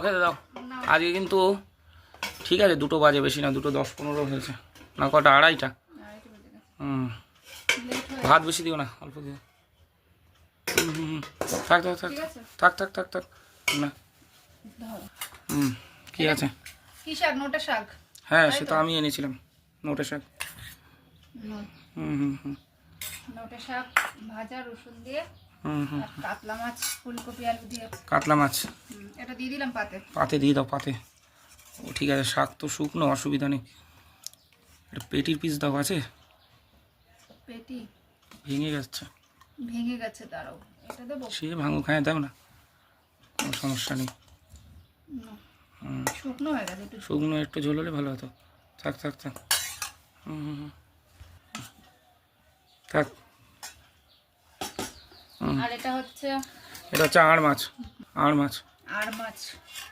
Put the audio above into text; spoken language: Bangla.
খেতে দাও। আজকে কিন্তু ঠিক আছে, 2টো বাজে, বেশি না, 2টো 10-15 হয়েছে না, কটা 2:30টা। ভাত বেশি দিও না, অল্প দিও। থাক থাক থাক থাক থাক থাক থাক না। কি আছে? কি শাক? নোটে শাক। হ্যাঁ, সে তো আমি এনেছিলাম, নোটে শাক। নোটে শাক ভাজা রসুন দিয়ে, আর কাতলা মাছ ফুলকপি আলু দিয়ে। কাতলা মাছ এটা দিয়ে দিলাম পাতে। পাতে দিয়ে দাও, পাতে। ও ঠিক আছে, শাক তো শুকনো, অসুবিধা নেই। এটা পেটির পিস দাও, আছে? পেটি ভেঙে যাচ্ছে। ভেঙে গেছে, দাঁড়াও এটা দেবো। সে ভাঙুক, হ্যাঁ দাও না, কোনো সমস্যা নেই। শুকনো হয়ে গেছে একটু। শুকনো একটু ঝোল হলে ভালো হতো। থাক থাক থাক থাক। আর এটা হচ্ছে এটা হচ্ছে আড় মাছ। আড় মাছ। আর মাছ।